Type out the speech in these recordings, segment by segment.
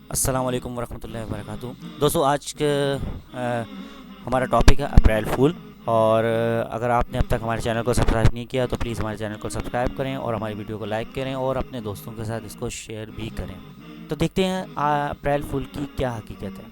السلام علیکم ورحمۃ اللہ وبرکاتہ۔ دوستو آج کے ہمارا ٹاپک ہے اپریل فول، اور اگر آپ نے اب تک ہمارے چینل کو سبسکرائب نہیں کیا تو پلیز ہمارے چینل کو سبسکرائب کریں اور ہماری ویڈیو کو لائک کریں اور اپنے دوستوں کے ساتھ اس کو شیئر بھی کریں۔ تو دیکھتے ہیں اپریل فول کی کیا حقیقت ہے۔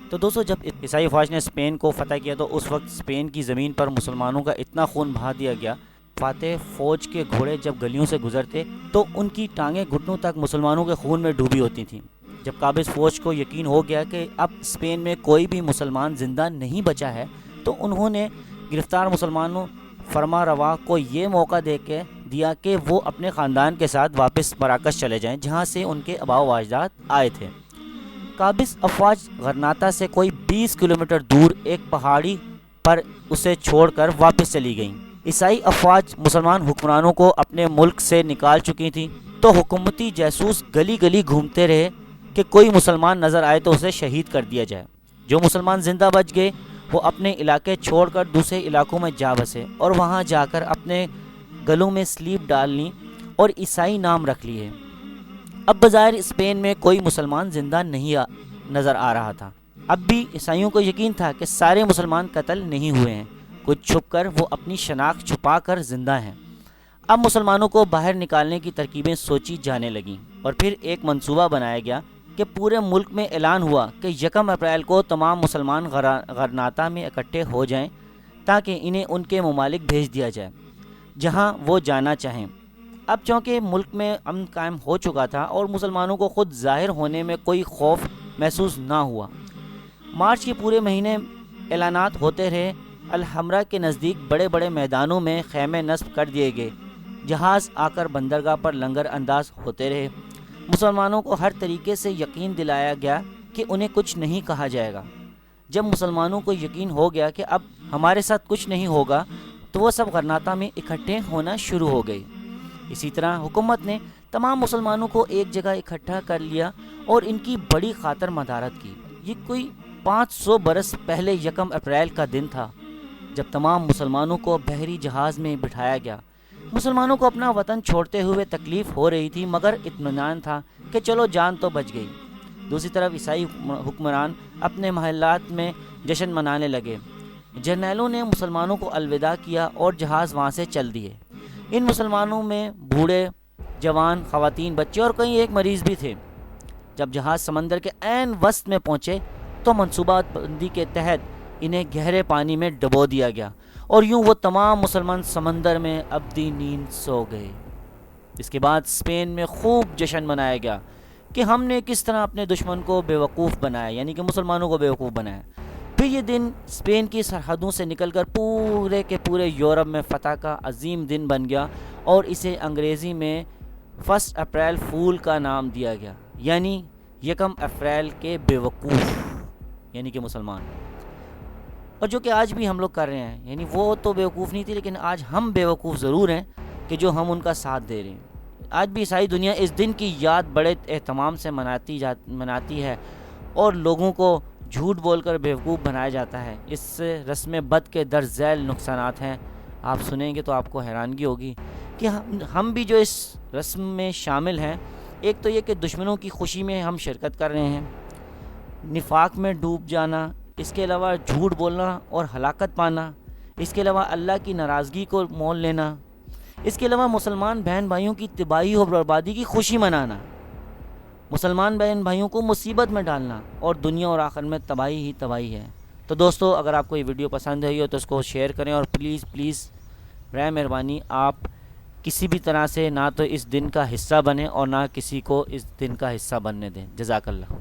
تو دوستو، جب عیسائی افواج نے اسپین کو فتح کیا تو اس وقت اسپین کی زمین پر مسلمانوں کا اتنا خون بہا دیا گیا۔ فاتح فوج کے گھوڑے جب گلیوں سے گزرتے تو ان کی ٹانگیں گھٹنوں تک مسلمانوں کے خون میں ڈوبی ہوتی تھیں۔ جب قابض فوج کو یقین ہو گیا کہ اب اسپین میں کوئی بھی مسلمان زندہ نہیں بچا ہے تو انہوں نے گرفتار مسلمانوں فرما روا کو یہ موقع دیا کہ وہ اپنے خاندان کے ساتھ واپس مراکش چلے جائیں، جہاں سے ان کے آباء و اجداد آئے تھے۔ قابض افواج غرناطہ سے کوئی 20 کلومیٹر دور ایک پہاڑی پر اسے چھوڑ کر واپس چلی گئیں۔ عیسائی افواج مسلمان حکمرانوں کو اپنے ملک سے نکال چکی تھیں، تو حکومتی جاسوس گلی گلی گھومتے رہے کہ کوئی مسلمان نظر آئے تو اسے شہید کر دیا جائے۔ جو مسلمان زندہ بچ گئے وہ اپنے علاقے چھوڑ کر دوسرے علاقوں میں جا بسے اور وہاں جا کر اپنے گلوں میں سلیب ڈال لیں اور عیسائی نام رکھ لیے۔ اب بظاہر اسپین میں کوئی مسلمان زندہ نہیں نظر آ رہا تھا۔ اب بھی عیسائیوں کو یقین تھا کہ سارے مسلمان قتل نہیں ہوئے ہیں، کچھ چھپ کر وہ اپنی شناخت چھپا کر زندہ ہیں۔ اب مسلمانوں کو باہر نکالنے کی ترکیبیں سوچی جانے لگیں اور پھر ایک منصوبہ بنایا گیا کہ پورے ملک میں اعلان ہوا کہ 1 اپریل کو تمام مسلمان غرناطہ میں اکٹھے ہو جائیں تاکہ انہیں ان کے ممالک بھیج دیا جائے جہاں وہ جانا چاہیں۔ اب چونکہ ملک میں امن قائم ہو چکا تھا اور مسلمانوں کو خود ظاہر ہونے میں کوئی خوف محسوس نہ ہوا، مارچ کے پورے مہینے اعلانات ہوتے رہے۔ الحمرا کے نزدیک بڑے بڑے میدانوں میں خیمے نصب کر دیے گئے، جہاز آ کر بندرگاہ پر لنگر انداز ہوتے رہے۔ مسلمانوں کو ہر طریقے سے یقین دلایا گیا کہ انہیں کچھ نہیں کہا جائے گا۔ جب مسلمانوں کو یقین ہو گیا کہ اب ہمارے ساتھ کچھ نہیں ہوگا تو وہ سب غرناطہ میں اکٹھے ہونا شروع ہو گئے۔ اسی طرح حکومت نے تمام مسلمانوں کو ایک جگہ اکٹھا کر لیا اور ان کی بڑی خاطر مدارت کی۔ یہ کوئی 500 برس پہلے 1 اپریل کا دن تھا جب تمام مسلمانوں کو بحری جہاز میں بٹھایا گیا۔ مسلمانوں کو اپنا وطن چھوڑتے ہوئے تکلیف ہو رہی تھی، مگر اطمینان تھا کہ چلو جان تو بچ گئی۔ دوسری طرف عیسائی حکمران اپنے محلات میں جشن منانے لگے۔ جرنیلوں نے مسلمانوں کو الوداع کیا اور جہاز وہاں سے چل دیے۔ ان مسلمانوں میں بوڑھے، جوان، خواتین، بچے اور کئی ایک مریض بھی تھے۔ جب جہاز سمندر کے عین وسط میں پہنچے تو منصوبہ بندی کے تحت انہیں گہرے پانی میں ڈبو دیا گیا اور یوں وہ تمام مسلمان سمندر میں ابدی نیند سو گئے۔ اس کے بعد اسپین میں خوب جشن منایا گیا کہ ہم نے کس طرح اپنے دشمن کو بیوقوف بنایا، یعنی کہ مسلمانوں کو بیوقوف بنایا۔ پھر یہ دن اسپین کی سرحدوں سے نکل کر پورے کے پورے یورپ میں فتح کا عظیم دن بن گیا اور اسے انگریزی میں 1 اپریل فول کا نام دیا گیا، یعنی 1 اپریل کے بیوقوف، یعنی کہ مسلمان۔ اور جو کہ آج بھی ہم لوگ کر رہے ہیں، یعنی وہ تو بیوقوف نہیں تھی لیکن آج ہم بیوقوف ضرور ہیں کہ جو ہم ان کا ساتھ دے رہے ہیں۔ آج بھی عیسائی دنیا اس دن کی یاد بڑے اہتمام سے مناتی ہے اور لوگوں کو جھوٹ بول کر بیوقوف بنایا جاتا ہے۔ اس سے رسم بد کے درج ذیل نقصانات ہیں، آپ سنیں گے تو آپ کو حیرانگی ہوگی کہ ہم بھی جو اس رسم میں شامل ہیں، ایک تو یہ کہ دشمنوں کی خوشی میں ہم شرکت کر رہے ہیں، نفاق میں ڈوب جانا، اس کے علاوہ جھوٹ بولنا اور ہلاکت پانا، اس کے علاوہ اللہ کی ناراضگی کو مول لینا، اس کے علاوہ مسلمان بہن بھائیوں کی تباہی اور بربادی کی خوشی منانا، مسلمان بہن بھائیوں کو مصیبت میں ڈالنا، اور دنیا اور آخر میں تباہی ہی تباہی ہے۔ تو دوستو، اگر آپ کو یہ ویڈیو پسند آئی ہو تو اس کو شیئر کریں اور پلیز برائے مہربانی آپ کسی بھی طرح سے نہ تو اس دن کا حصہ بنیں اور نہ کسی کو اس دن کا حصہ بننے دیں۔ جزاک اللہ۔